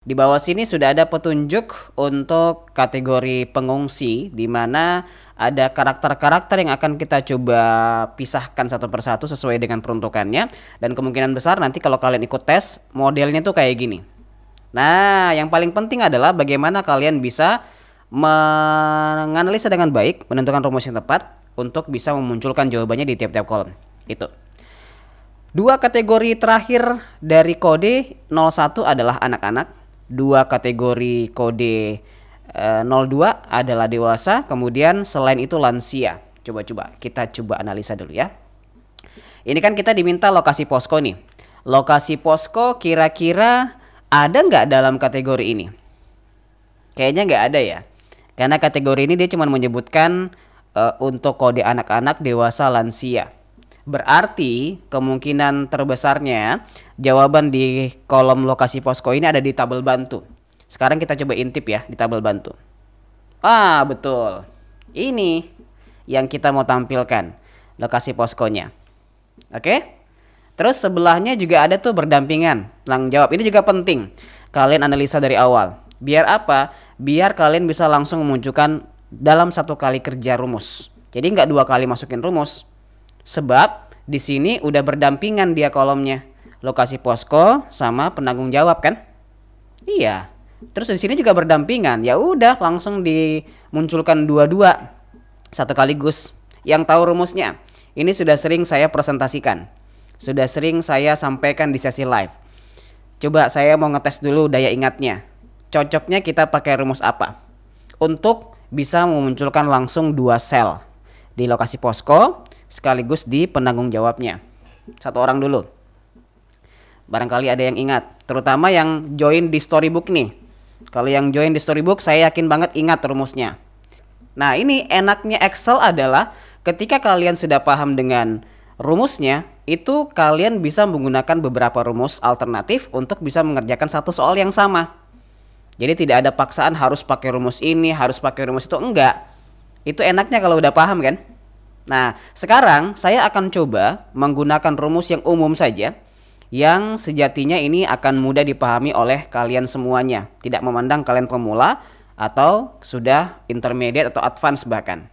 Di bawah sini sudah ada petunjuk untuk kategori pengungsi, di mana ada karakter-karakter yang akan kita coba pisahkan satu persatu sesuai dengan peruntukannya. Dan kemungkinan besar nanti kalau kalian ikut tes, modelnya tuh kayak gini. Nah, yang paling penting adalah bagaimana kalian bisa menganalisa dengan baik, menentukan rumus yang tepat untuk bisa memunculkan jawabannya di tiap-tiap kolom. Itu. Dua kategori terakhir dari kode 01 adalah anak-anak. Dua kategori kode 02 adalah dewasa. Kemudian selain itu lansia. Coba-coba kita coba analisa dulu ya. Ini kan kita diminta lokasi posko nih. Lokasi posko kira-kira ada nggak dalam kategori ini? Kayaknya nggak ada ya. Karena kategori ini dia cuma menyebutkan untuk kode anak-anak, dewasa, lansia. Berarti kemungkinan terbesarnya jawaban di kolom lokasi posko ini ada di tabel bantu. Sekarang kita coba intip ya di tabel bantu. Ah, betul. Ini yang kita mau tampilkan, lokasi poskonya. Oke? Terus sebelahnya juga ada tuh berdampingan. Lang jawab. Ini juga penting. Kalian analisa dari awal. Biar apa? Biar kalian bisa langsung memunculkan dalam satu kali kerja rumus. Jadi nggak dua kali masukin rumus. Sebab di sini udah berdampingan dia kolomnya. Lokasi posko sama penanggung jawab kan? Iya. Terus di sini juga berdampingan. Ya udah langsung dimunculkan dua-dua satu kaligus. Yang tahu rumusnya. Ini sudah sering saya presentasikan. Sudah sering saya sampaikan di sesi live. Coba saya mau ngetes dulu daya ingatnya. Cocoknya kita pakai rumus apa? Untuk bisa memunculkan langsung dua sel di lokasi posko sekaligus di penanggung jawabnya. Satu orang dulu. Barangkali ada yang ingat, terutama yang join di storybook nih. Kalau yang join di storybook saya yakin banget ingat rumusnya. Nah, ini enaknya Excel adalah ketika kalian sudah paham dengan rumusnya, itu kalian bisa menggunakan beberapa rumus alternatif untuk bisa mengerjakan satu soal yang sama. Jadi tidak ada paksaan harus pakai rumus ini, harus pakai rumus itu, enggak. Itu enaknya kalau udah paham kan? Nah, sekarang saya akan coba menggunakan rumus yang umum saja, yang sejatinya ini akan mudah dipahami oleh kalian semuanya. Tidak memandang kalian pemula atau sudah intermediate atau advance bahkan.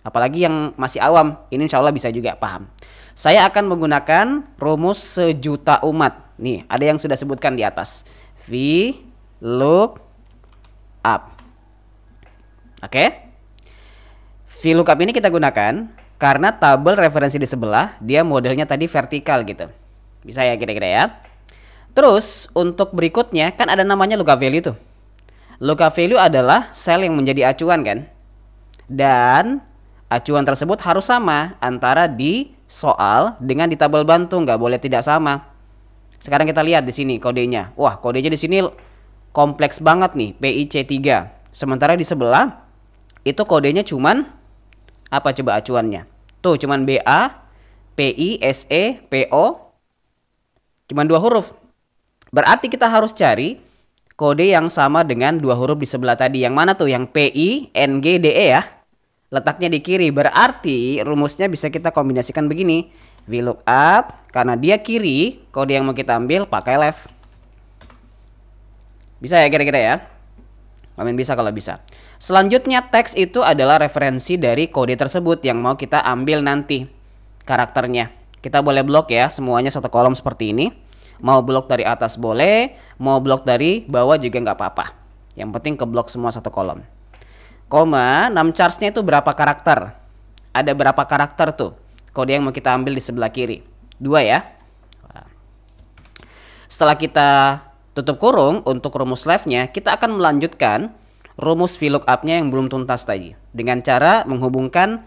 Apalagi yang masih awam, ini insya Allah bisa juga paham. Saya akan menggunakan rumus sejuta umat. Nih, ada yang sudah sebutkan di atas. V look up. Oke? VLOOKUP ini kita gunakan karena tabel referensi di sebelah dia modelnya tadi vertikal gitu. Bisa ya kira-kira ya. Terus untuk berikutnya kan ada namanya lookup value tuh. Lookup value adalah sel yang menjadi acuan kan. Dan acuan tersebut harus sama antara di soal dengan di tabel bantu, nggak boleh tidak sama. Sekarang kita lihat di sini kodenya. Wah, kodenya di sini kompleks banget nih, PIC3. Sementara di sebelah itu kodenya cuman apa coba acuannya? Tuh cuman BA, PI, SE, PO. Cuman dua huruf. Berarti kita harus cari kode yang sama dengan dua huruf di sebelah tadi. Yang mana tuh? Yang PI, NG, DE ya. Letaknya di kiri. Berarti rumusnya bisa kita kombinasikan begini. VLOOKUP, karena dia kiri, kode yang mau kita ambil pakai left. Bisa ya kira-kira ya? Komen bisa kalau bisa. Selanjutnya teks itu adalah referensi dari kode tersebut yang mau kita ambil nanti karakternya. Kita boleh blok ya semuanya satu kolom seperti ini. Mau blok dari atas boleh, mau blok dari bawah juga nggak apa-apa. Yang penting ke blok semua satu kolom. Koma, numCharge-nya itu berapa karakter? Ada berapa karakter tuh? Kode yang mau kita ambil di sebelah kiri. 2 ya. Setelah kita tutup kurung untuk rumus left-nya, kita akan melanjutkan rumus VLOOKUP-nya yang belum tuntas tadi dengan cara menghubungkan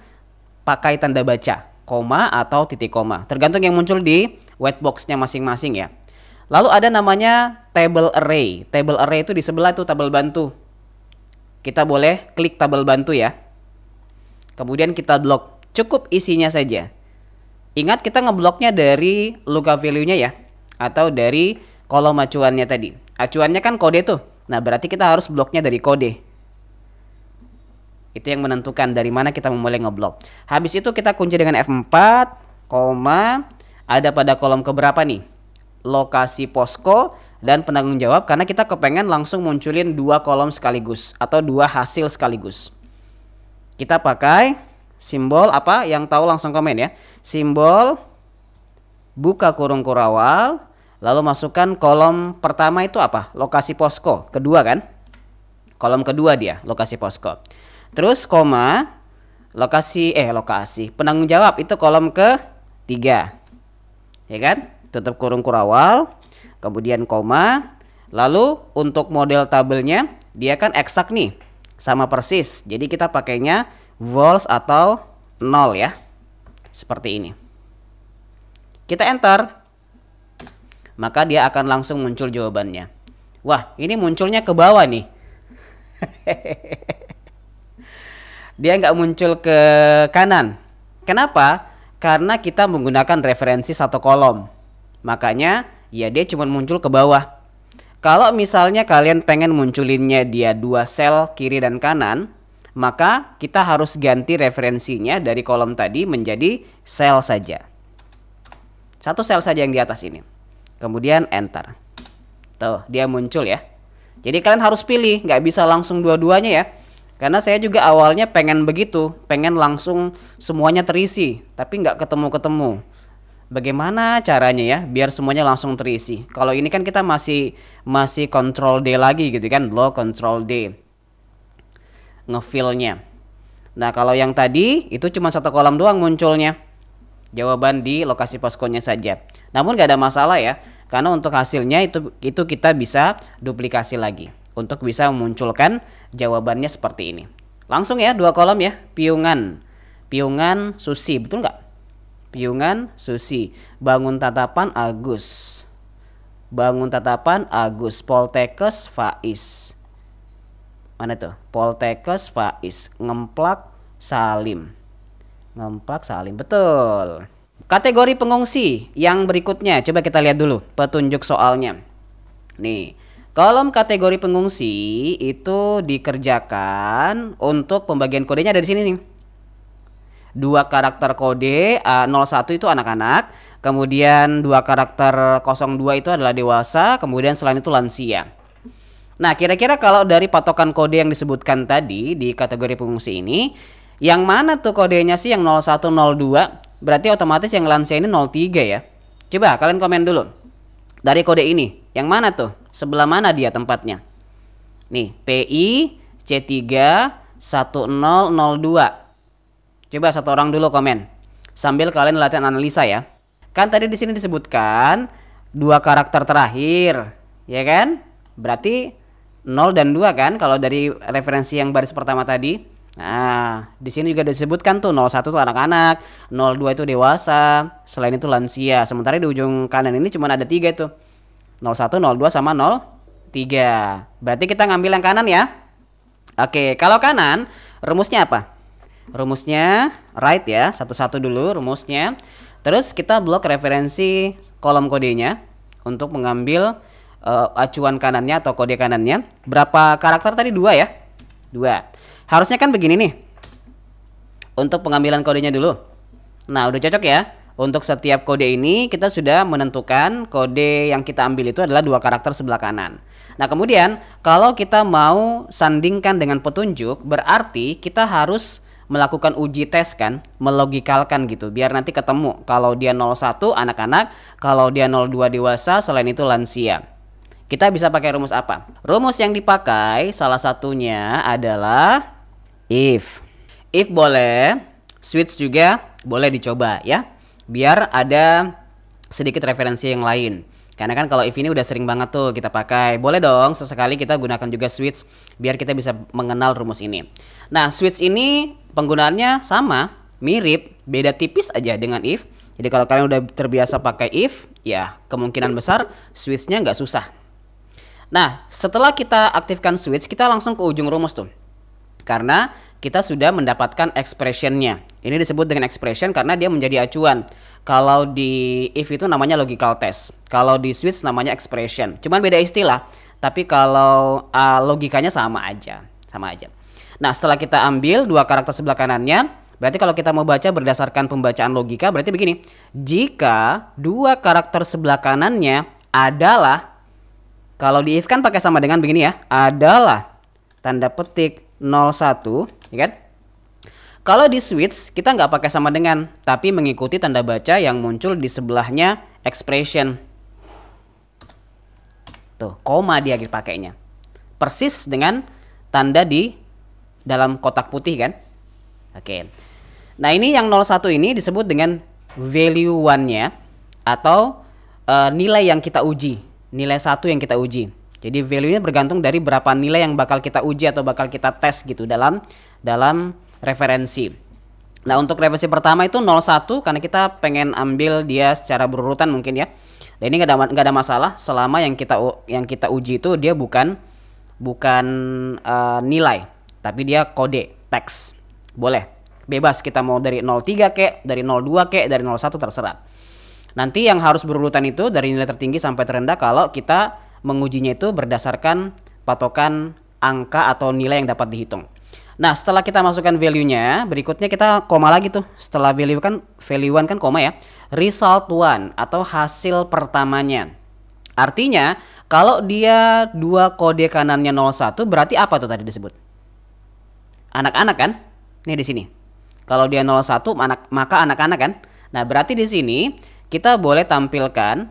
pakai tanda baca, koma atau titik koma, tergantung yang muncul di white box-nya masing-masing ya. Lalu ada namanya table array. Table array itu di sebelah itu tabel bantu. Kita boleh klik tabel bantu ya. Kemudian kita blok, cukup isinya saja. Ingat kita ngebloknya dari lookup value-nya ya, atau dari kolom acuannya tadi. Acuannya kan kode tuh. Nah, berarti kita harus bloknya dari kode. Itu yang menentukan dari mana kita memulai ngeblok. Habis itu kita kunci dengan F4, koma, ada pada kolom keberapa nih? Lokasi posko dan penanggung jawab karena kita kepengen langsung munculin dua kolom sekaligus atau dua hasil sekaligus. Kita pakai simbol apa? Yang tahu langsung komen ya. Simbol buka kurung kurawal, lalu masukkan kolom pertama itu apa? Lokasi posko, kedua kan? Kolom kedua dia, lokasi posko. Terus koma, lokasi penanggung jawab itu kolom ketiga. Ya kan? Tutup kurung kurawal, kemudian koma. Lalu untuk model tabelnya dia kan eksak nih, sama persis. Jadi kita pakainya vols atau 0 ya. Seperti ini. Kita enter. Maka dia akan langsung muncul jawabannya. Wah, ini munculnya ke bawah nih. Dia nggak muncul ke kanan. Kenapa? Karena kita menggunakan referensi satu kolom. Makanya ya dia cuma muncul ke bawah. Kalau misalnya kalian pengen munculinnya dia dua sel kiri dan kanan, maka kita harus ganti referensinya dari kolom tadi menjadi sel saja. Satu sel saja yang di atas ini. Kemudian enter. Tuh, dia muncul ya. Jadi kalian harus pilih, nggak bisa langsung dua-duanya ya. Karena saya juga awalnya pengen begitu, pengen langsung semuanya terisi, tapi nggak ketemu-ketemu. Bagaimana caranya ya biar semuanya langsung terisi? Kalau ini kan kita masih Ctrl D lagi gitu kan, low Ctrl D. Ngefillnya. Nah, kalau yang tadi itu cuma satu kolom doang munculnya. Jawaban di lokasi poskonya saja. Namun nggak ada masalah ya, karena untuk hasilnya itu kita bisa duplikasi lagi untuk bisa memunculkan jawabannya seperti ini. Langsung ya, dua kolom ya, Piungan Susi, betul nggak? Piungan Susi, bangun tatapan Agus, Poltekkes Faiz. Mana tuh? Poltekkes Faiz, Ngemplak Salim, betul. Kategori pengungsi yang berikutnya, coba kita lihat dulu petunjuk soalnya. Nih, kolom kategori pengungsi itu dikerjakan untuk pembagian kodenya ada di sini nih. Dua karakter kode 01 itu anak-anak, kemudian dua karakter 02 itu adalah dewasa, kemudian selain itu lansia. Nah, kira-kira kalau dari patokan kode yang disebutkan tadi di kategori pengungsi ini, yang mana tuh kodenya sih yang 01, 02? Berarti otomatis yang lansia ini 03 ya. Coba kalian komen dulu. Dari kode ini, yang mana tuh? Sebelah mana dia tempatnya? Nih, PI C3 1002. Coba satu orang dulu komen. Sambil kalian latihan analisa ya. Kan tadi di sini disebutkan dua karakter terakhir, ya kan? Berarti 0 dan 2 kan kalau dari referensi yang baris pertama tadi. Nah, di sini juga disebutkan tuh 01 itu anak-anak, 02 itu dewasa, selain itu lansia. Sementara di ujung kanan ini cuma ada 3 tuh. 01, 02 sama 03. Berarti kita ngambil yang kanan ya. Oke, kalau kanan rumusnya apa? Rumusnya right ya, satu-satu dulu rumusnya. Terus kita blok referensi kolom kodenya untuk mengambil acuan kanannya atau kode kanannya. Berapa karakter tadi? 2 ya? 2. Harusnya kan begini nih. Untuk pengambilan kodenya dulu. Nah, udah cocok ya. Untuk setiap kode ini kita sudah menentukan kode yang kita ambil itu adalah 2 karakter sebelah kanan. Nah, kemudian kalau kita mau sandingkan dengan petunjuk, berarti kita harus melakukan uji tes kan, melogikalkan gitu, biar nanti ketemu kalau dia 01 anak-anak, kalau dia 02 dewasa, selain itu lansia. Kita bisa pakai rumus apa? Rumus yang dipakai salah satunya adalah if. If boleh, switch juga boleh dicoba ya, biar ada sedikit referensi yang lain. Karena kan kalau if ini udah sering banget tuh kita pakai. Boleh dong sesekali kita gunakan juga switch biar kita bisa mengenal rumus ini. Nah, switch ini penggunaannya sama, mirip, beda tipis aja dengan if. Jadi kalau kalian udah terbiasa pakai if, ya kemungkinan besar switchnya nggak susah. Nah, setelah kita aktifkan switch, kita langsung ke ujung rumus tuh. Karena kita sudah mendapatkan expressionnya. Ini disebut dengan expression karena dia menjadi acuan. Kalau di if itu namanya logical test. Kalau di switch namanya expression. Cuman beda istilah. Tapi kalau logikanya sama aja. Nah, setelah kita ambil 2 karakter sebelah kanannya, berarti kalau kita mau baca berdasarkan pembacaan logika, berarti begini. Jika 2 karakter sebelah kanannya adalah Kalau di if kan pakai sama dengan begini ya, adalah tanda petik 01, ya kan? Kalau di switch kita nggak pakai sama dengan, tapi mengikuti tanda baca yang muncul di sebelahnya expression. Tuh, koma dia pakainya. Persis dengan tanda di dalam kotak putih kan? Oke. Nah, ini yang 01 ini disebut dengan value 1-nya atau nilai yang kita uji. Nilai 1 yang kita uji. Jadi value-nya bergantung dari berapa nilai yang bakal kita uji atau bakal kita tes gitu dalam referensi. Nah, untuk referensi pertama itu 01 karena kita pengen ambil dia secara berurutan mungkin ya. Dan ini nggak ada masalah selama yang kita uji itu dia bukan nilai, tapi dia kode teks. Boleh. Bebas kita mau dari 03 kek, dari 02 kek, dari 01 terserah. Nanti yang harus berurutan itu dari nilai tertinggi sampai terendah kalau kita mengujinya itu berdasarkan patokan angka atau nilai yang dapat dihitung. Nah, setelah kita masukkan value-nya, berikutnya kita koma lagi tuh. Setelah value 1 kan koma ya. Result 1 atau hasil pertamanya. Artinya, kalau dia 2 kode kanannya 01, berarti apa tuh tadi disebut? Anak-anak kan? Nih di sini. Kalau dia 01 maka anak-anak kan? Nah, berarti di sini kita boleh tampilkan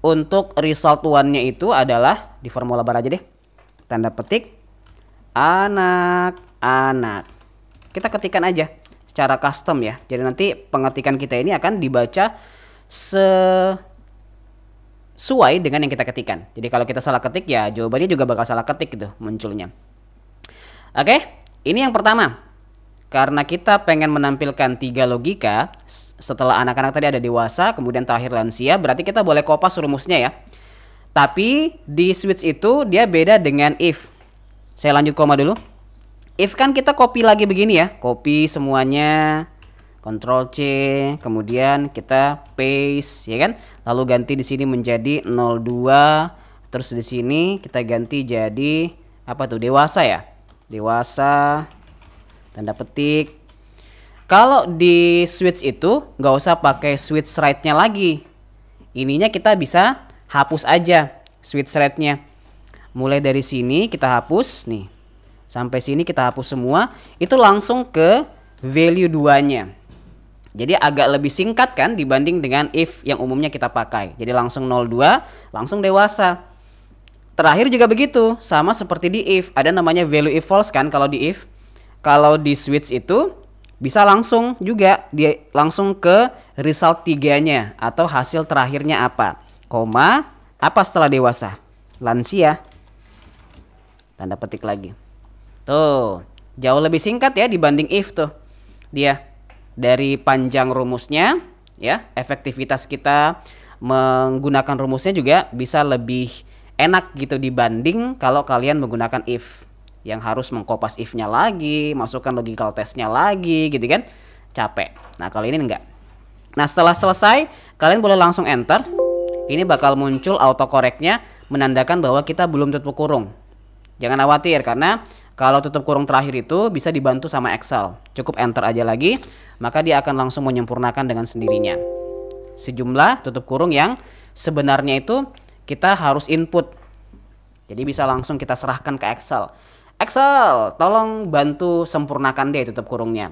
untuk result 1-nya itu adalah di formula bar aja deh. Tanda petik anak-anak. Kita ketikkan aja secara custom ya. Jadi nanti pengetikan kita ini akan dibaca sesuai dengan yang kita ketikkan. Jadi kalau kita salah ketik ya jawabannya juga bakal salah ketik gitu munculnya. Oke, ini yang pertama. Karena kita pengen menampilkan 3 logika, setelah anak-anak tadi ada dewasa, kemudian terakhir lansia, berarti kita boleh kopas rumusnya ya. Tapi di switch itu dia beda dengan if. Saya lanjut koma dulu. If kan kita copy lagi begini ya, copy semuanya, Ctrl C, kemudian kita paste ya kan. Lalu ganti di sini menjadi 02, terus di sini kita ganti jadi apa tuh? Dewasa ya. Dewasa tanda petik. Kalau di switch itu nggak usah pakai switch right-nya lagi. Ininya kita bisa hapus aja switch right-nya. Mulai dari sini kita hapus nih. Sampai sini kita hapus semua. Itu langsung ke value 2-nya. Jadi agak lebih singkat kan dibanding dengan if yang umumnya kita pakai. Jadi langsung 02, langsung dewasa. Terakhir juga begitu, sama seperti di if. Ada namanya value if false kan kalau di if. Kalau di switch itu bisa langsung juga dia langsung ke result 3-nya atau hasil terakhirnya apa. Koma, apa setelah dewasa? Lansia. Tanda petik lagi. Tuh, jauh lebih singkat ya dibanding if tuh. Dia dari panjang rumusnya ya, efektivitas kita menggunakan rumusnya juga bisa lebih enak gitu dibanding kalau kalian menggunakan if. Yang harus mengkopas if-nya lagi, masukkan logical test-nya lagi gitu kan. Capek. Nah, kalau ini enggak. Nah, setelah selesai, kalian boleh langsung enter. Ini bakal muncul autocorrect-nya menandakan bahwa kita belum tutup kurung. Jangan khawatir karena kalau tutup kurung terakhir itu bisa dibantu sama Excel. Cukup enter aja lagi, maka dia akan langsung menyempurnakan dengan sendirinya. Sejumlah tutup kurung yang sebenarnya itu kita harus input. Jadi bisa langsung kita serahkan ke Excel. Excel, tolong bantu sempurnakan deh tutup kurungnya.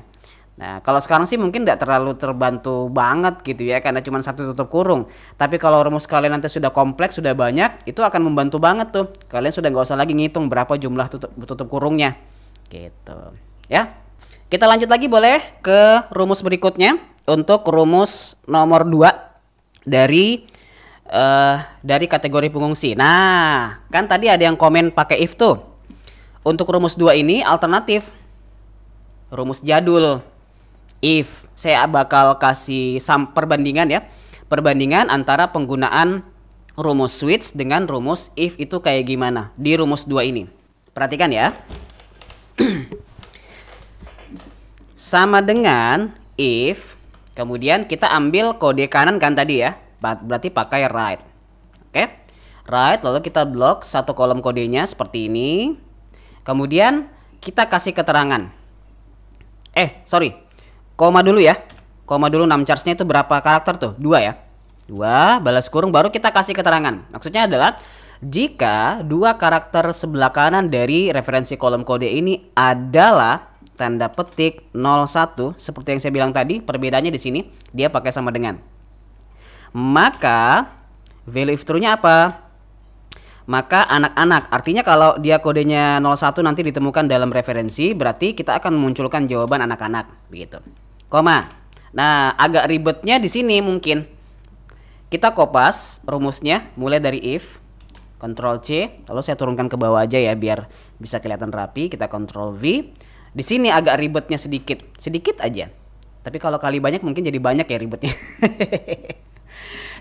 Nah, kalau sekarang sih mungkin tidak terlalu terbantu banget gitu ya, karena cuma satu tutup kurung. Tapi kalau rumus kalian nanti sudah kompleks, sudah banyak, itu akan membantu banget tuh. Kalian sudah nggak usah lagi ngitung berapa jumlah tutup kurungnya. Gitu. Ya. Kita lanjut lagi boleh ke rumus berikutnya. Untuk rumus nomor 2 dari kategori pengungsi. Nah, kan tadi ada yang komen pakai if tuh. Untuk rumus 2 ini alternatif. Rumus jadul. If. Saya bakal kasih perbandingan ya. Perbandingan antara penggunaan rumus switch dengan rumus if itu kayak gimana di rumus 2 ini. Perhatikan ya. Sama dengan if. Kemudian kita ambil kode kanan kan tadi ya. Berarti pakai right. Oke. Right, lalu kita blok satu kolom kodenya seperti ini. Kemudian kita kasih keterangan. Koma dulu ya. Koma dulu 6 charge-nya itu berapa karakter tuh? 2 ya. 2 balas kurung baru kita kasih keterangan. Maksudnya adalah jika dua karakter sebelah kanan dari referensi kolom kode ini adalah tanda petik 01, seperti yang saya bilang tadi, perbedaannya di sini dia pakai sama dengan. Maka value if true-nya apa? Maka anak-anak, artinya kalau dia kodenya 01 nanti ditemukan dalam referensi, berarti kita akan memunculkan jawaban anak-anak, begitu. Koma. Nah, agak ribetnya di sini mungkin. Kita kopas rumusnya mulai dari if, Ctrl C, lalu saya turunkan ke bawah aja ya biar bisa kelihatan rapi. Kita Ctrl V. Di sini agak ribetnya sedikit aja. Tapi kalau kali banyak mungkin jadi banyak ya ribetnya.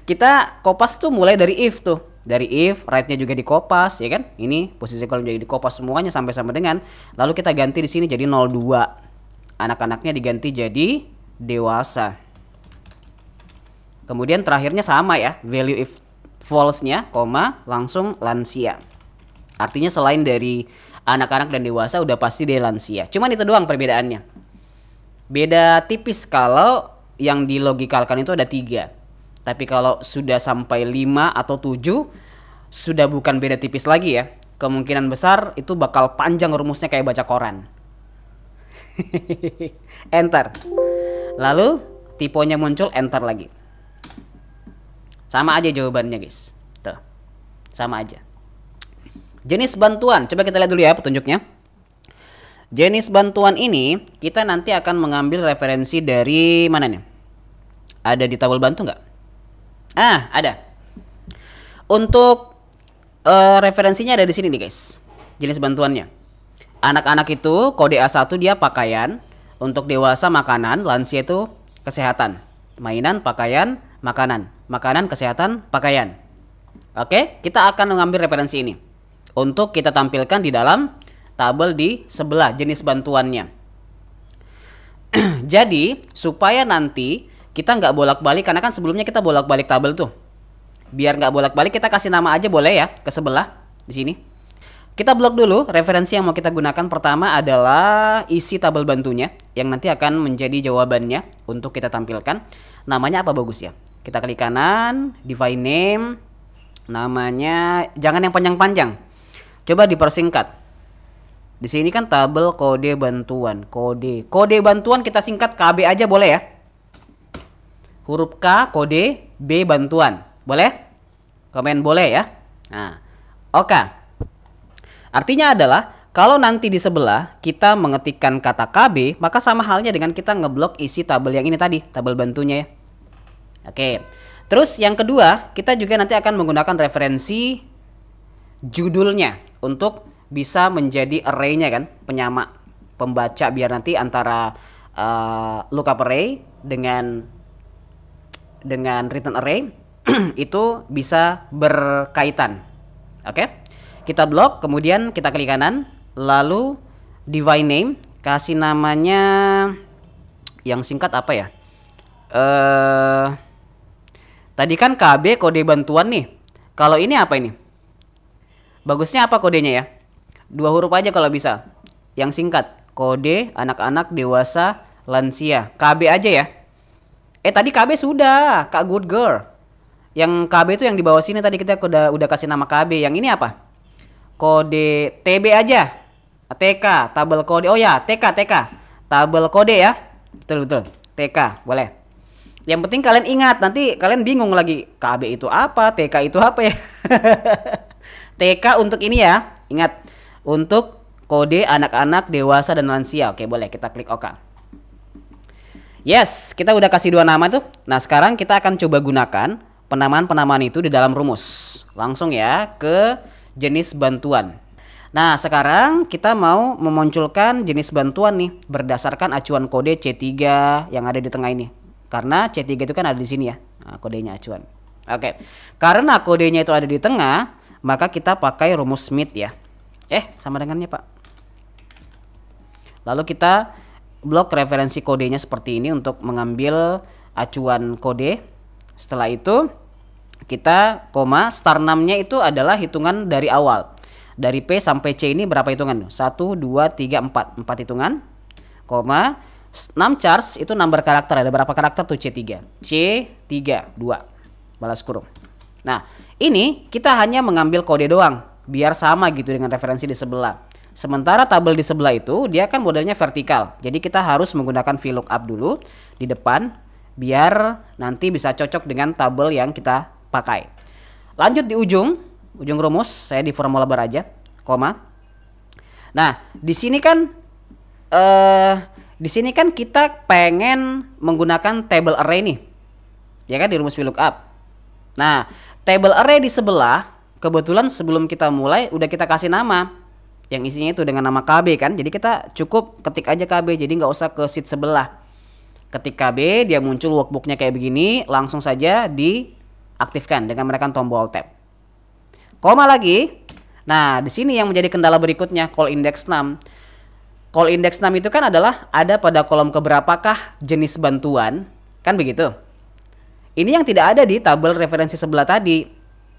Kita kopas tuh mulai dari if tuh. Dari if, right-nya juga dikopas ya kan? Ini posisi kolom jadi dikopas semuanya sampai sama dengan. Lalu kita ganti di sini jadi 02. Anak-anaknya diganti jadi dewasa. Kemudian terakhirnya sama ya, value if false-nya, koma, langsung lansia. Artinya selain dari anak-anak dan dewasa udah pasti dia lansia. Cuman itu doang perbedaannya. Beda tipis kalau yang dilogikalkan itu ada 3. Tapi kalau sudah sampai 5 atau 7 sudah bukan beda tipis lagi ya. Kemungkinan besar itu bakal panjang rumusnya kayak baca koran. Enter. Lalu tipenya muncul, enter lagi. Sama aja jawabannya guys. Tuh. Sama aja. Jenis bantuan, coba kita lihat dulu ya petunjuknya. Jenis bantuan ini kita nanti akan mengambil referensi dari mana nih? Ada di tabel bantu nggak? Ah, ada. Untuk referensinya ada di sini nih guys. Jenis bantuannya. Anak-anak itu kode A1 dia pakaian, untuk dewasa makanan, lansia itu kesehatan. Mainan, pakaian, makanan. Makanan, kesehatan, pakaian. Oke, kita akan mengambil referensi ini untuk kita tampilkan di dalam tabel di sebelah jenis bantuannya. Jadi, supaya nanti kita nggak bolak-balik, karena kan sebelumnya kita bolak-balik tabel tuh. Biar nggak bolak-balik, kita kasih nama aja boleh ya ke sebelah di sini. Kita blok dulu referensi yang mau kita gunakan. Pertama adalah isi tabel bantunya yang nanti akan menjadi jawabannya untuk kita tampilkan. Namanya apa bagus ya? Kita klik kanan, define name. Namanya jangan yang panjang-panjang. Coba dipersingkat. Di sini kan tabel kode bantuan, kode bantuan kita singkat KB aja boleh ya. Huruf K, kode, B, bantuan. Boleh? Komen boleh ya. Nah, oke. Artinya adalah, kalau nanti di sebelah kita mengetikkan kata KB, maka sama halnya dengan kita ngeblok isi tabel yang ini tadi, tabel bantunya ya. Oke. Terus yang kedua, kita juga nanti akan menggunakan referensi judulnya untuk bisa menjadi array-nya kan, penyama, pembaca, biar nanti antara lookup array dengan return array itu bisa berkaitan. Oke. Kita blok, kemudian kita klik kanan, lalu define name, kasih namanya yang singkat apa ya? Tadi kan KB kode bantuan nih. Kalau ini apa ini? Bagusnya apa kodenya ya? 2 huruf aja kalau bisa. Yang singkat, kode anak-anak, dewasa, lansia. KB aja ya. Tadi KB sudah, Kak Good Girl. Yang KB itu yang di bawah sini tadi kita udah kasih nama KB. Yang ini apa? Kode TB aja. TK, tabel kode. Oh ya, TK. Tabel kode ya. Betul. TK, boleh. Yang penting kalian ingat, nanti kalian bingung lagi. KB itu apa? TK itu apa ya? TK untuk ini ya. Ingat, untuk kode anak-anak, dewasa, dan lansia. Oke, boleh. Kita klik OK. Yes, kita udah kasih 2 nama tuh. Nah, sekarang kita akan coba gunakan penamaan-penamaan itu di dalam rumus. Langsung ya ke jenis bantuan. Nah, sekarang kita mau memunculkan jenis bantuan nih berdasarkan acuan kode C3 yang ada di tengah ini. Karena C3 itu kan ada di sini ya. Nah, kodenya acuan. Oke. Karena kodenya itu ada di tengah, maka kita pakai rumus Smith ya. Sama dengannya, Pak. Lalu kita blok referensi kodenya seperti ini untuk mengambil acuan kode. Setelah itu kita koma, start name-nya itu adalah hitungan dari awal. Dari P sampai C ini berapa hitungan? 1, 2, 3, 4. 4 hitungan. Koma, num charge itu number karakter. Ada berapa karakter tuh C3? C3, 2. Balas kurung. Nah, Ini kita hanya mengambil kode doang, biar sama gitu dengan referensi di sebelah. Sementara tabel di sebelah itu dia kan modelnya vertikal. Jadi kita harus menggunakan VLOOKUP dulu di depan biar nanti bisa cocok dengan tabel yang kita pakai. Lanjut di ujung rumus, saya di formula bar aja, koma. Nah, di sini kan kita pengen menggunakan table array nih. Ya kan di rumus VLOOKUP. Nah, table array di sebelah kebetulan sebelum kita mulai udah kita kasih nama yang isinya itu dengan nama KB kan. Jadi kita cukup ketik aja KB, jadi nggak usah ke sheet sebelah. Ketik KB dia muncul workbooknya kayak begini, langsung saja diaktifkan dengan menekan tombol tab. Koma lagi. Nah, di sini yang menjadi kendala berikutnya call index 6. Call index 6 itu kan adalah ada pada kolom keberapakah jenis bantuan, kan begitu. Ini yang tidak ada di tabel referensi sebelah tadi.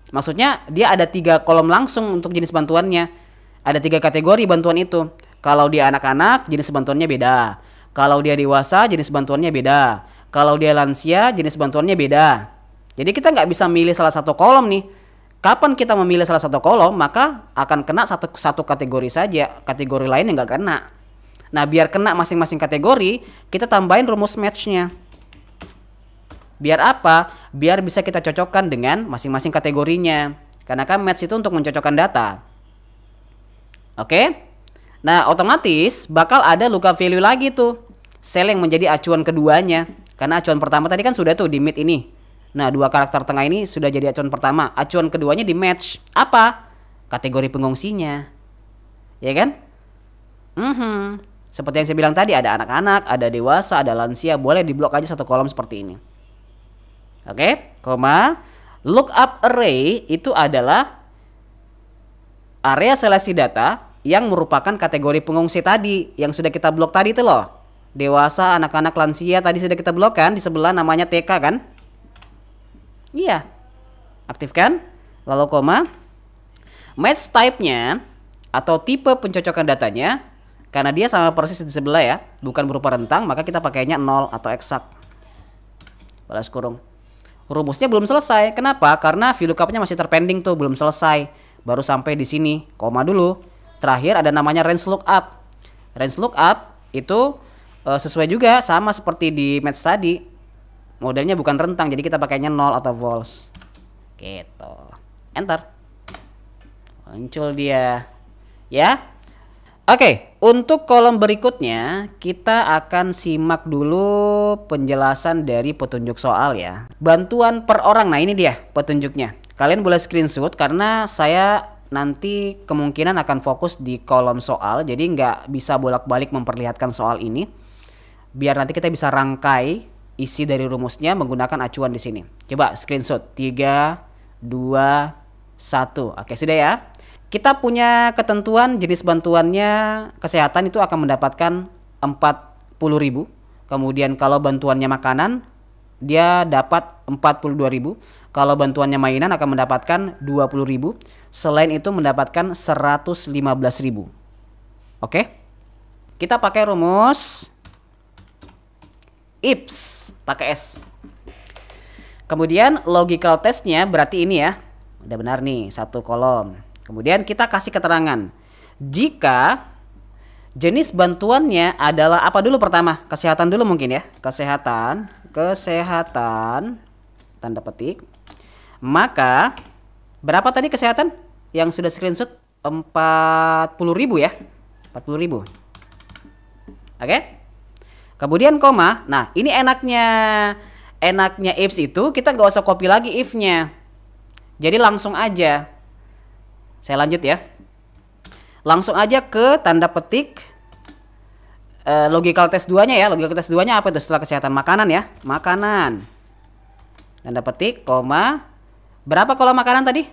Maksudnya dia ada 3 kolom langsung untuk jenis bantuannya. Ada 3 kategori bantuan itu. Kalau dia anak-anak, jenis bantuannya beda. Kalau dia dewasa, jenis bantuannya beda. Kalau dia lansia, jenis bantuannya beda. Jadi kita nggak bisa milih salah satu kolom nih. Kapan kita memilih salah satu kolom, maka akan kena satu kategori saja. Kategori lain yang nggak kena. Nah, biar kena masing-masing kategori, kita tambahin rumus match-nya. Biar apa? Biar bisa kita cocokkan dengan masing-masing kategorinya. Karena kan match itu untuk mencocokkan data. Oke? Nah, otomatis bakal ada lookup value lagi tuh. Sel yang menjadi acuan keduanya. Karena acuan pertama tadi kan sudah tuh di mid ini. Nah, 2 karakter tengah ini sudah jadi acuan pertama. Acuan keduanya di match. Apa? Kategori pengungsinya. Ya kan? Seperti yang saya bilang tadi, ada anak-anak, ada dewasa, ada lansia. Boleh diblok aja satu kolom seperti ini. Oke, koma. Lookup array itu adalah area seleksi data yang merupakan kategori pengungsi tadi yang sudah kita blok tadi itu loh. Dewasa, anak-anak, lansia tadi sudah kita blok kan, di sebelah namanya TK kan? Iya. Aktifkan. Lalu koma. Match type-nya atau tipe pencocokan datanya, karena dia sama persis di sebelah ya, bukan berupa rentang, maka kita pakainya 0 atau eksak. Balas kurung. Rumusnya belum selesai. Kenapa? Karena VLOOKUP-nya masih terpending tuh, belum selesai. Baru sampai di sini. Koma dulu. Terakhir ada namanya range lookup. Range lookup itu sesuai juga sama seperti di match tadi. Modelnya bukan rentang, jadi kita pakainya 0 atau false. Gitu. Enter. Muncul dia. Ya. Oke, untuk kolom berikutnya kita akan simak dulu penjelasan dari petunjuk soal ya. Bantuan per orang, nah ini dia petunjuknya. Kalian boleh screenshot karena saya nanti kemungkinan akan fokus di kolom soal. Jadi nggak bisa bolak-balik memperlihatkan soal ini. Biar nanti kita bisa rangkai isi dari rumusnya menggunakan acuan di sini. Coba screenshot 3, 2, 1. Oke, sudah ya. Kita punya ketentuan jenis bantuannya kesehatan itu akan mendapatkan 40.000. Kemudian kalau bantuannya makanan dia dapat 42.000. Kalau bantuannya mainan akan mendapatkan 20.000. Selain itu mendapatkan 115.000. Oke? Kita pakai rumus IPS pakai S. Kemudian logical testnya berarti ini ya. Udah benar nih, 1 kolom. Kemudian kita kasih keterangan. Jika jenis bantuannya adalah apa dulu pertama? Kesehatan dulu mungkin ya. Kesehatan, tanda petik. Maka berapa tadi kesehatan? Yang sudah screenshot 40.000 ya. 40.000. Oke? Kemudian koma. Nah, ini enaknya ifs itu kita nggak usah copy lagi if-nya. Jadi langsung aja. Saya lanjut ya. Langsung aja ke tanda petik logical test 2-nya ya. Logical test 2-nya apa itu setelah kesehatan? Makanan ya. Makanan. Tanda petik, koma. Berapa kolom makanan tadi?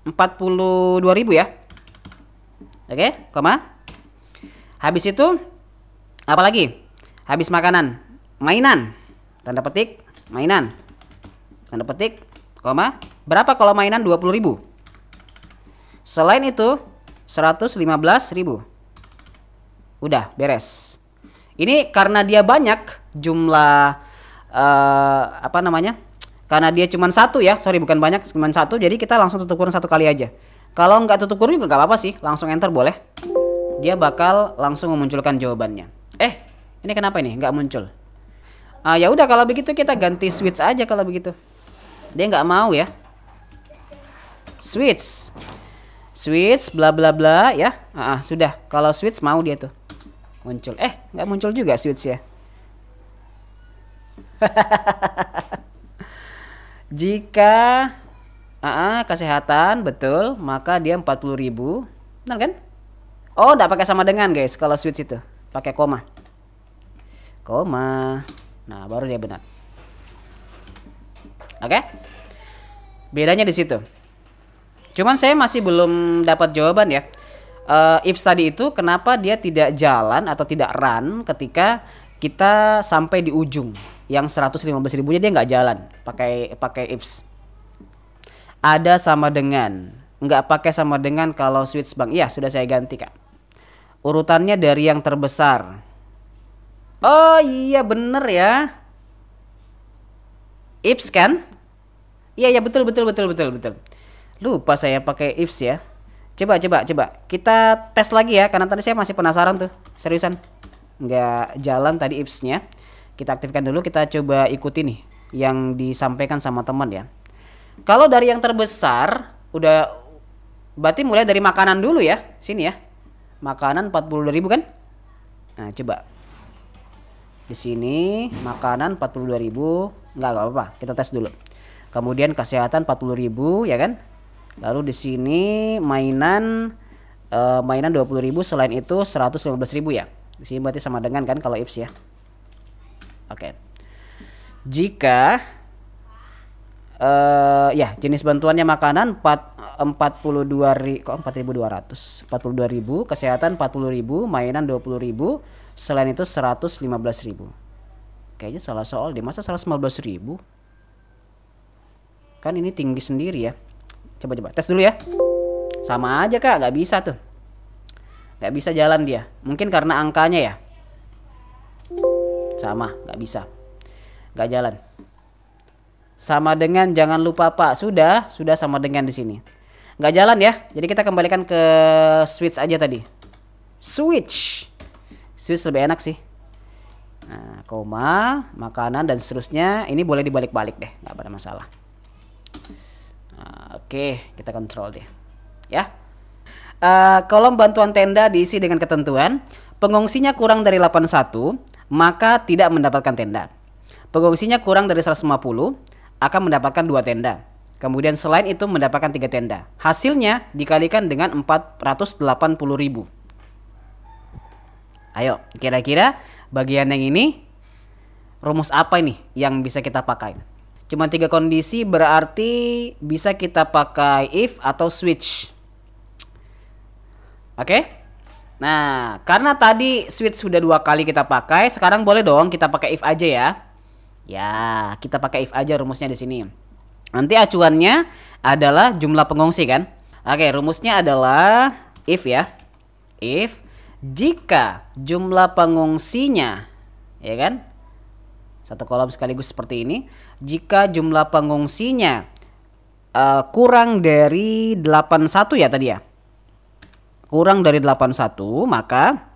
42.000 ya. Oke, koma. Habis itu apa lagi? Habis makanan, mainan. Tanda petik, mainan. Tanda petik, koma. Berapa kolom mainan? 20.000. Selain itu 115.000. Udah beres. Ini karena dia banyak jumlah Karena dia cuma satu ya, sorry bukan banyak, cuma satu, jadi kita langsung tutup kurung satu kali aja. Kalau nggak tutup kurung juga nggak apa-apa sih, langsung enter boleh. Dia bakal langsung memunculkan jawabannya. Ini kenapa ini nggak muncul? Ya udah kalau begitu kita ganti switch aja kalau begitu. Dia nggak mau ya. Switch bla bla bla ya. Sudah. Kalau switch mau dia tuh muncul. Nggak muncul juga switch ya. Jika kesehatan betul, maka dia 40.000. Benar kan? Oh, enggak pakai sama dengan, guys. Kalau switch itu pakai koma. Nah, baru dia benar. Oke? Bedanya di situ. Cuman saya masih belum dapat jawaban ya. If tadi itu kenapa dia tidak jalan atau tidak run ketika kita sampai di ujung yang 115.000-nya dia nggak jalan pakai ifs. Ada sama dengan, nggak pakai sama dengan kalau switch bang. Iya sudah saya ganti kak. Urutannya dari yang terbesar. Oh iya bener ya. Ifs kan? Iya betul. Lupa saya pakai ifs ya. Coba kita tes lagi ya karena tadi saya masih penasaran tuh. Seriusan. Nggak jalan tadi ifs-nya. Kita aktifkan dulu, kita coba ikuti nih yang disampaikan sama teman ya. Kalau dari yang terbesar udah berarti mulai dari makanan dulu ya. Sini ya. Makanan 42.000 kan? Nah, coba. Di sini makanan 42.000. Enggak apa-apa, kita tes dulu. Kemudian kesehatan 40.000 ya kan? Lalu di sini mainan 20.000, selain itu 115.000 ya. Di sini berarti sama dengan kan kalau ifs ya. Oke. Jika ya jenis bantuannya makanan 42.000, kok 4.200, 42.000, kesehatan 40.000, mainan 20.000, selain itu 115.000. Kayaknya salah soal deh, masa 115.000? Kan ini tinggi sendiri ya. Coba tes dulu ya. Sama aja kak, nggak bisa tuh. Nggak bisa jalan dia. Mungkin karena angkanya ya. Sama, nggak bisa. Nggak jalan. Sama dengan jangan lupa pak. Sudah sama dengan di sini. Nggak jalan ya. Jadi kita kembalikan ke switch aja tadi. Switch lebih enak sih. Nah, koma, makanan dan seterusnya. Ini boleh dibalik-balik deh, nggak ada masalah. Nah, oke, kita kontrol deh. Ya. Kolom bantuan tenda diisi dengan ketentuan pengungsinya kurang dari 81 maka tidak mendapatkan tenda. Pengungsinya kurang dari 150 akan mendapatkan 2 tenda. Kemudian selain itu mendapatkan 3 tenda. Hasilnya dikalikan dengan 480.000. Ayo, kira-kira bagian yang ini rumus apa ini yang bisa kita pakai? Cuma 3 kondisi berarti bisa kita pakai if atau switch. Oke? Nah, karena tadi switch sudah 2 kali kita pakai, sekarang boleh dong kita pakai if aja ya. Ya, kita pakai if aja rumusnya di sini. Nanti acuannya adalah jumlah pengungsi kan? Oke, rumusnya adalah if ya. If jika jumlah pengungsinya, ya kan? Satu kolom sekaligus seperti ini. Jika jumlah pengungsinya kurang dari 81 ya tadi ya. Kurang dari 81, maka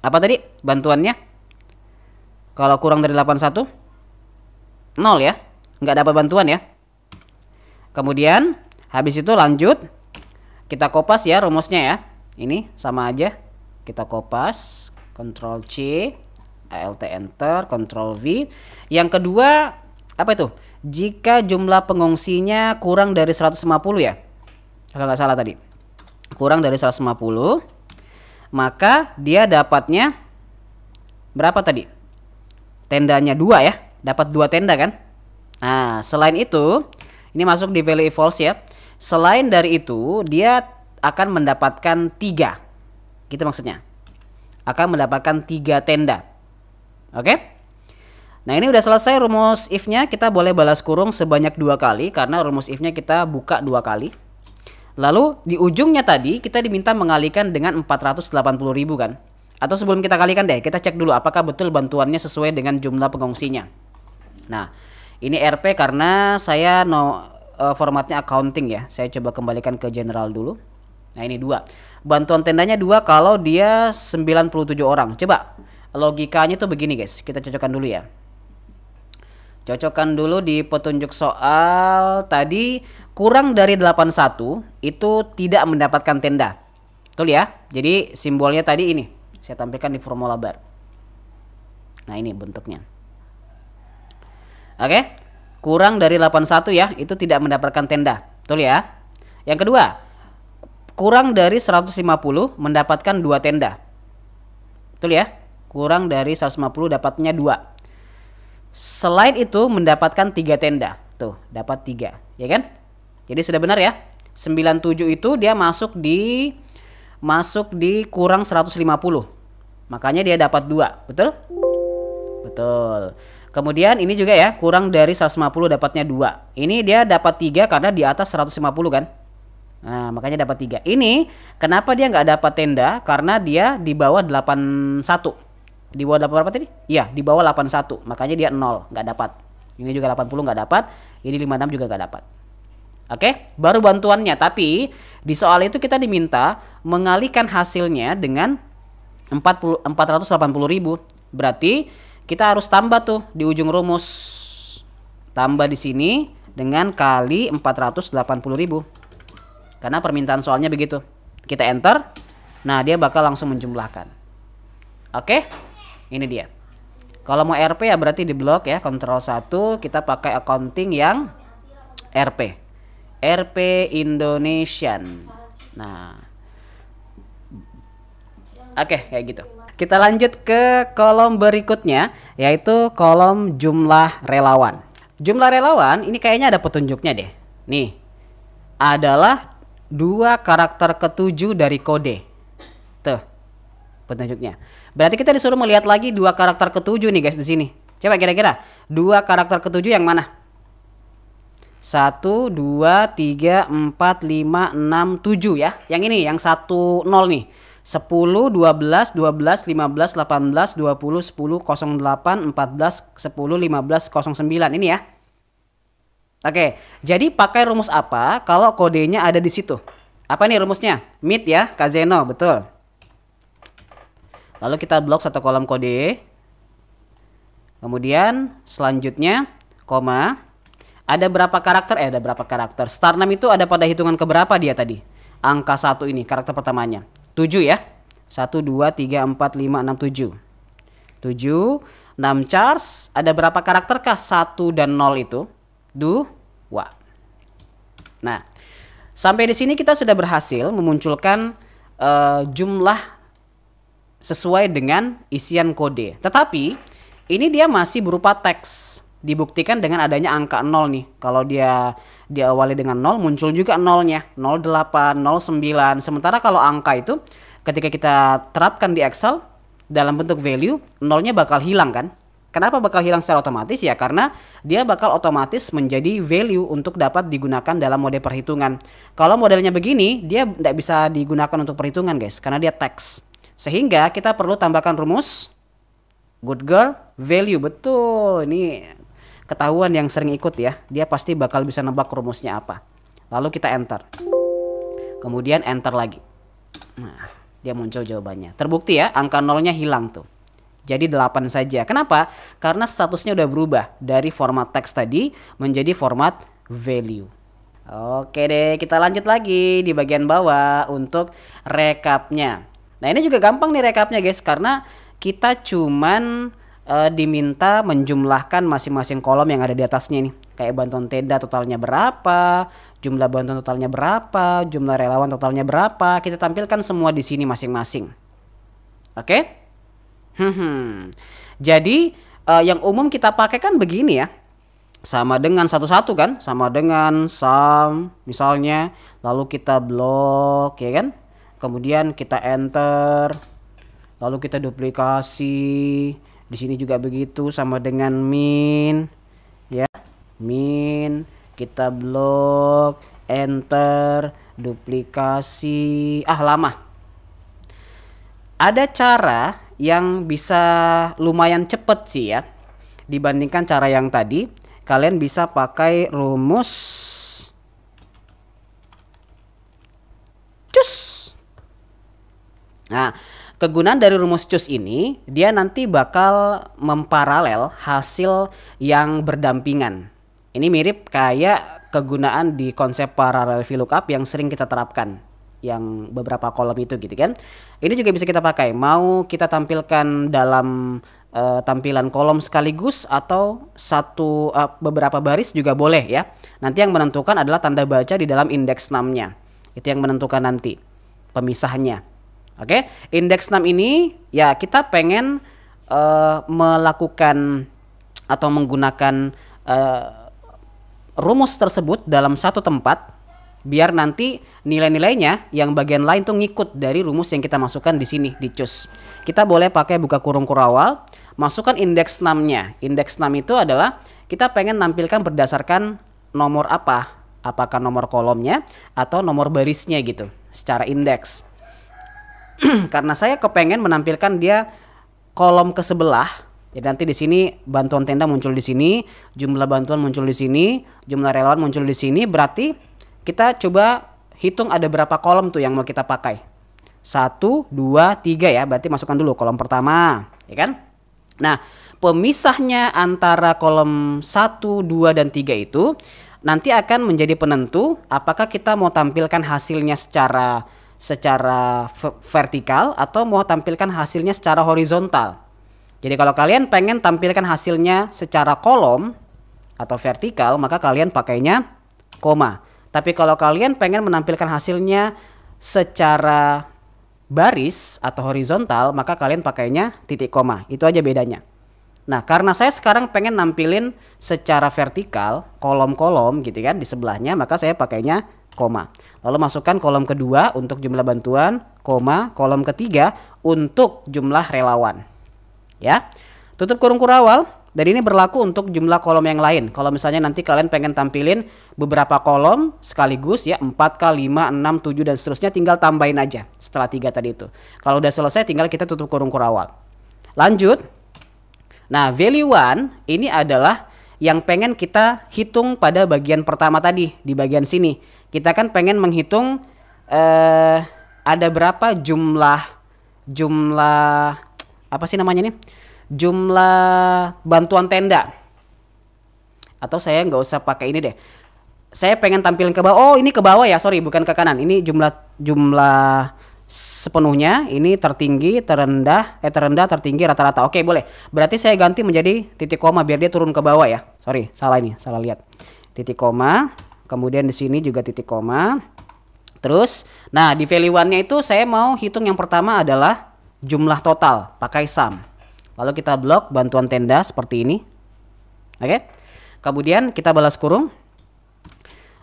apa tadi bantuannya? Kalau kurang dari 81 0 ya, nggak dapat bantuan ya. Kemudian habis itu lanjut kita kopas ya rumusnya ya. Ini sama aja, kita kopas, Ctrl C, Alt Enter, Ctrl V. Yang kedua apa itu? Jika jumlah pengungsinya kurang dari 150 ya, kalau nggak salah tadi, kurang dari 150, maka dia dapatnya berapa tadi? Tendanya 2 ya, dapat 2 tenda kan? Nah, selain itu, ini masuk di value false ya. Selain dari itu, dia akan mendapatkan 3. Gitu maksudnya. Akan mendapatkan 3 tenda. Oke? Nah, ini udah selesai rumus if-nya. Kita boleh balas kurung sebanyak 2 kali karena rumus if-nya kita buka 2 kali. Lalu di ujungnya tadi kita diminta mengalihkan dengan 480.000 kan? Atau sebelum kita kalikan deh, kita cek dulu apakah betul bantuannya sesuai dengan jumlah pengungsinya. Nah, Ini RP karena saya formatnya accounting ya. Saya coba kembalikan ke general dulu. Nah, ini 2. Bantuan tendanya 2 kalau dia 97 orang. Coba logikanya tuh begini guys. Kita cocokkan dulu ya. Cocokkan dulu di petunjuk soal tadi, kurang dari 81 itu tidak mendapatkan tenda. Betul ya? Jadi simbolnya tadi ini. Saya tampilkan di formula bar. Nah, ini bentuknya. Oke. Kurang dari 81 ya, itu tidak mendapatkan tenda. Betul ya? Yang kedua, kurang dari 150 mendapatkan 2 tenda. Betul ya? Kurang dari 150 dapatnya 2. Selain itu mendapatkan 3 tenda. Tuh, dapat 3, ya kan? Jadi sudah benar ya. 97 itu dia masuk di kurang 150. Makanya dia dapat 2, betul? Betul. Kemudian ini juga ya, kurang dari 150 dapatnya 2. Ini dia dapat 3 karena di atas 150 kan? Nah, makanya dapat 3. Ini kenapa dia nggak dapat tenda? Karena dia di bawah 81. Di bawah berapa tadi? Iya, di bawah 81. Makanya dia 0, nggak dapat. Ini juga 80 nggak dapat. Ini 56 juga nggak dapat. Oke, baru bantuannya. Tapi di soal itu kita diminta mengalihkan hasilnya dengan 480.000. Berarti kita harus tambah tuh di ujung rumus. Tambah di sini dengan kali 480.000. Karena permintaan soalnya begitu. Kita enter. Nah, dia bakal langsung menjumlahkan. Oke? Ini dia. Kalau mau RP ya berarti di blok ya, Ctrl 1, kita pakai accounting yang RP. RP Indonesian. Nah. Oke, kayak gitu. Kita lanjut ke kolom berikutnya, yaitu kolom jumlah relawan. Jumlah relawan ini kayaknya ada petunjuknya deh. Nih. Adalah 2 karakter ketujuh dari kode. Tuh. Petunjuknya. Berarti kita disuruh melihat lagi 2 karakter ketujuh nih guys di sini. Coba kira-kira 2 karakter ketujuh yang mana? 1, 2, 3, 4, 5, 6, 7 ya. Yang ini, yang 1, 0 nih. 10, 12, 12, 15, 18, 20, 10, 08, 14, 10, 15, 09. Ini ya. Oke, jadi pakai rumus apa kalau kodenya ada di situ? Apa nih rumusnya? Meet ya, Kak Zeno, betul. Lalu kita blok 1 kolom kode. Kemudian selanjutnya koma. Ada berapa karakter? Ada berapa karakter? Star name itu ada pada hitungan keberapa dia tadi? Angka 1 ini, karakter pertamanya. 7 ya. 1, 2, 3, 4, 5, 6, 7. 7. 6 charge. Ada berapa karakter kah 1 dan 0 itu? 2. Nah, sampai di sini kita sudah berhasil memunculkan jumlah sesuai dengan isian kode. Tetapi ini dia masih berupa teks. Dibuktikan dengan adanya angka 0 nih. Kalau dia diawali dengan 0 muncul juga 0-nya. 08, 09. Sementara kalau angka itu ketika kita terapkan di Excel dalam bentuk value, 0-nya bakal hilang kan? Kenapa bakal hilang secara otomatis? Ya karena dia bakal otomatis menjadi value untuk dapat digunakan dalam mode perhitungan. Kalau modelnya begini, dia tidak bisa digunakan untuk perhitungan guys. Karena dia teks. Sehingga kita perlu tambahkan rumus good girl value. Betul, ini ketahuan yang sering ikut ya. Dia pasti bakal bisa nebak rumusnya apa. Lalu kita enter. Kemudian enter lagi. Nah, dia muncul jawabannya. Terbukti ya, angka 0-nya hilang tuh. Jadi 8 saja. Kenapa? Karena statusnya udah berubah dari format teks tadi menjadi format value. Oke deh, kita lanjut lagi di bagian bawah untuk rekapnya. Nah, ini juga gampang nih rekapnya guys, karena kita cuman diminta menjumlahkan masing-masing kolom yang ada di atasnya nih. Kayak bantuan tenda totalnya berapa, jumlah bantuan totalnya berapa, jumlah relawan totalnya berapa. Kita tampilkan semua di sini masing-masing. Oke? Jadi yang umum kita pakai kan begini ya. Sama dengan satu-satu kan, sama dengan sum misalnya, lalu kita blok ya kan. Kemudian kita enter, lalu kita duplikasi. Di sini juga begitu, sama dengan min, ya, min. Kita blok, enter, duplikasi. Lama. Ada cara yang bisa lumayan cepet sih ya, dibandingkan cara yang tadi. kalian bisa pakai rumus cus. Nah, kegunaan dari rumus cus ini, dia nanti bakal memparalel hasil yang berdampingan. Ini mirip kayak kegunaan di konsep parallel VLOOKUP yang sering kita terapkan, yang beberapa kolom itu gitu kan. Ini juga bisa kita pakai, mau kita tampilkan dalam tampilan kolom sekaligus atau beberapa baris juga boleh ya. Nanti yang menentukan adalah tanda baca di dalam indeks 6-nya. Itu yang menentukan nanti pemisahnya. Oke, indeks 6 ini ya kita pengen melakukan atau menggunakan rumus tersebut dalam satu tempat biar nanti nilai-nilainya yang bagian lain tuh ngikut dari rumus yang kita masukkan di sini di cus. Kita boleh pakai buka kurung kurawal, masukkan indeks 6-nya. Indeks 6 itu adalah kita pengen nampilkan berdasarkan nomor apa? Apakah nomor kolomnya atau nomor barisnya gitu secara indeks. Karena saya kepengen menampilkan dia kolom ke sebelah. Jadi nanti di sini bantuan tenda muncul di sini, jumlah bantuan muncul di sini, jumlah relawan muncul di sini. Berarti kita coba hitung ada berapa kolom tuh yang mau kita pakai. 1, 2, 3 ya. Berarti masukkan dulu kolom pertama, ya kan? Nah, pemisahnya antara kolom 1, 2, dan 3 itu nanti akan menjadi penentu apakah kita mau tampilkan hasilnya secara vertikal atau mau tampilkan hasilnya secara horizontal. Jadi kalau kalian pengen tampilkan hasilnya secara kolom atau vertikal, maka kalian pakainya koma. Tapi kalau kalian pengen menampilkan hasilnya secara baris atau horizontal, maka kalian pakainya titik koma. Itu aja bedanya. Nah, karena saya sekarang pengen nampilin secara vertikal, kolom-kolom gitu kan di sebelahnya, maka saya pakainya koma. Lalu masukkan kolom kedua untuk jumlah bantuan, koma, kolom ketiga untuk jumlah relawan. Ya. Tutup kurung kurawal. Dan ini berlaku untuk jumlah kolom yang lain. Kalau misalnya nanti kalian pengen tampilin beberapa kolom sekaligus ya, 4K, 5, 6, 7 dan seterusnya, tinggal tambahin aja setelah 3 tadi itu. Kalau udah selesai tinggal kita tutup kurung kurawal. Lanjut. Nah, value 1 ini adalah yang pengen kita hitung pada bagian pertama tadi, di bagian sini. Kita kan pengen menghitung ada berapa jumlah apa sih namanya nih? Jumlah bantuan tenda. Atau saya nggak usah pakai ini deh. Saya pengen tampilin ke bawah. Oh, ini ke bawah ya, sorry, bukan ke kanan. Ini jumlah sepenuhnya. Ini tertinggi, terendah, tertinggi, rata-rata. Oke, boleh. Berarti saya ganti menjadi titik koma biar dia turun ke bawah ya. Sorry, salah ini, salah lihat. Titik koma. Kemudian di sini juga titik koma. Terus, nah di value 1-nya itu saya mau hitung yang pertama adalah jumlah total, pakai sum. Lalu kita blok bantuan tenda seperti ini. Oke. Kemudian kita balas kurung.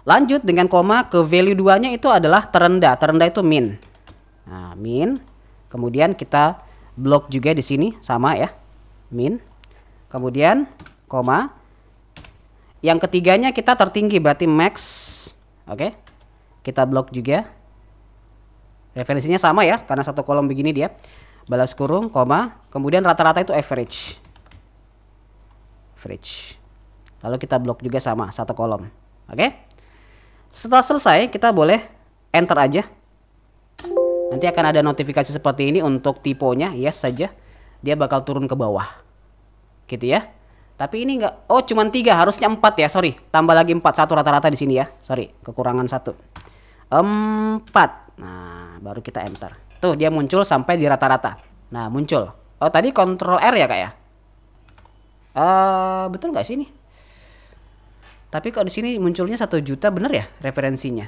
Lanjut dengan koma ke value 2-nya itu adalah terendah. Terendah itu min. Nah, min. Kemudian kita blok juga di sini sama ya. Min. Kemudian koma. Yang ketiganya kita tertinggi berarti max. Oke. Kita blok juga. Referensinya sama ya karena satu kolom begini dia. Balas kurung, koma, kemudian rata-rata itu average. Lalu kita blok juga sama, satu kolom. Oke. Setelah selesai, kita boleh enter aja. Nanti akan ada notifikasi seperti ini untuk tipenya, yes saja. Dia bakal turun ke bawah. Gitu ya. Tapi ini enggak, oh cuman 3, harusnya 4 ya, sorry. Tambah lagi 4, satu rata-rata di sini ya. Sorry, kekurangan 1. 4. Nah, baru kita enter. Tuh dia muncul sampai di rata-rata. Nah muncul. Oh tadi Ctrl R ya kak ya? Betul nggak sih ini? Tapi kok di sini munculnya 1 juta, bener ya referensinya?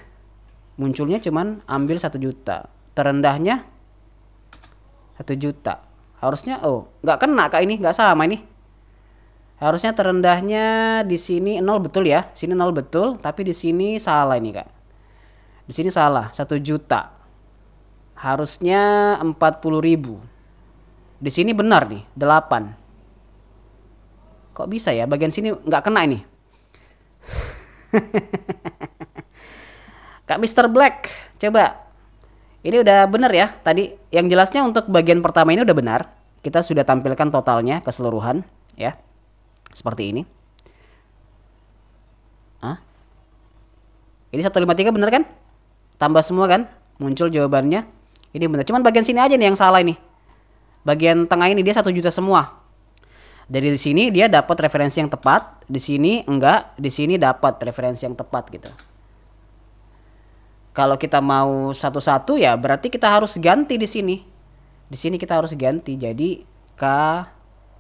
Munculnya cuman ambil 1 juta. Terendahnya 1 juta. Harusnya nggak kena kak ini, nggak sama ini. Harusnya terendahnya di sini 0 betul ya? Sini 0 betul, tapi di sini salah ini kak. Di sini salah, 1 juta. Harusnya 40.000. Di sini benar nih, 8. Kok bisa ya? Bagian sini nggak kena ini. Kak Mr. Black, coba. Ini udah benar ya tadi. Yang jelasnya untuk bagian pertama ini udah benar. Kita sudah tampilkan totalnya keseluruhan ya. Seperti ini. Ini 153 bener kan? Tambah semua kan? Muncul jawabannya. Ini bener. Cuman bagian sini aja nih yang salah ini. Bagian tengah ini dia 1 juta semua. Dari sini dia dapat referensi yang tepat, di sini enggak, di sini dapat referensi yang tepat gitu. Kalau kita mau satu-satu ya berarti kita harus ganti di sini. Di sini kita harus ganti jadi K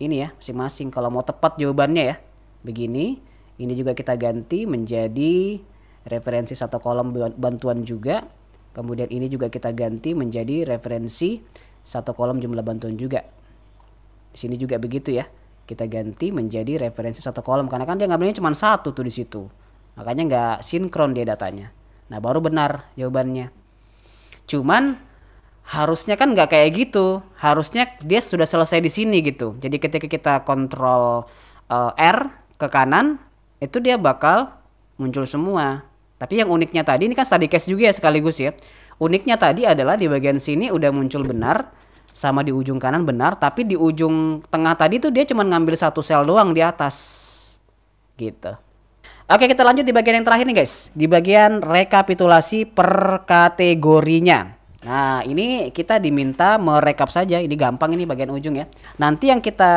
ini ya masing-masing kalau mau tepat jawabannya ya. Begini, ini juga kita ganti menjadi referensi satu kolom bantuan juga. Kemudian ini juga kita ganti menjadi referensi satu kolom jumlah bantuan juga. Di sini juga begitu ya. Kita ganti menjadi referensi satu kolom karena kan dia ngambilnya cuma satu tuh di situ. Makanya nggak sinkron dia datanya. Nah, baru benar jawabannya. Cuman harusnya kan nggak kayak gitu. Harusnya dia sudah selesai di sini gitu. Jadi ketika kita kontrol R ke kanan, itu dia bakal muncul semua. Tapi yang uniknya tadi ini kan study case juga ya sekaligus ya. Uniknya tadi adalah di bagian sini udah muncul benar, sama di ujung kanan benar, tapi di ujung tengah tadi tuh dia cuma ngambil satu sel doang di atas. Gitu. Oke, kita lanjut di bagian yang terakhir nih guys. Di bagian rekapitulasi per kategorinya. Nah, ini kita diminta merekap saja. Ini gampang ini bagian ujung ya. Nanti yang kita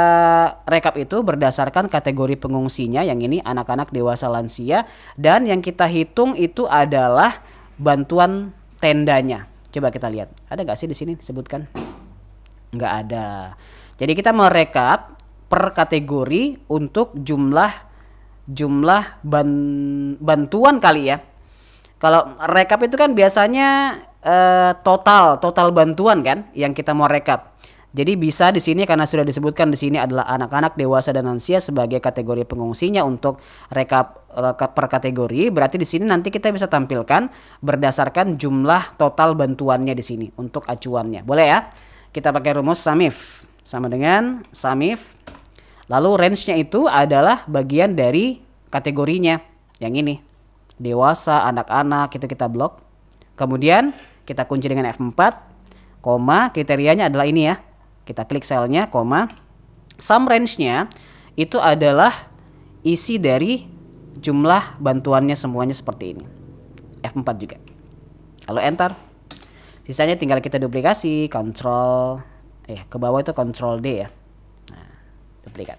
rekap itu berdasarkan kategori pengungsinya. Yang ini anak-anak, dewasa, lansia. Dan yang kita hitung itu adalah bantuan tendanya. Coba kita lihat. Ada nggak sih di sini disebutkan? Nggak ada. Jadi kita merekap per kategori untuk jumlah bantuan kali ya. Kalau rekap itu kan biasanya total bantuan kan yang kita mau rekap. Jadi bisa di sini karena sudah disebutkan di sini adalah anak-anak, dewasa dan lansia sebagai kategori pengungsinya untuk rekap per kategori. Berarti di sini nanti kita bisa tampilkan berdasarkan jumlah total bantuannya di sini untuk acuannya. Boleh ya? Kita pakai rumus SAMIF sama dengan SAMIF. Lalu range-nya itu adalah bagian dari kategorinya. Yang ini. Dewasa, anak-anak, itu kita blok. Kemudian kita kunci dengan F4. Koma, kriterianya adalah ini ya. Kita klik selnya, koma. Sum range-nya itu adalah isi dari jumlah bantuannya semuanya seperti ini. F4 juga. Lalu enter. Sisanya tinggal kita duplikasi, ke bawah itu Ctrl D ya. Nah, duplikat.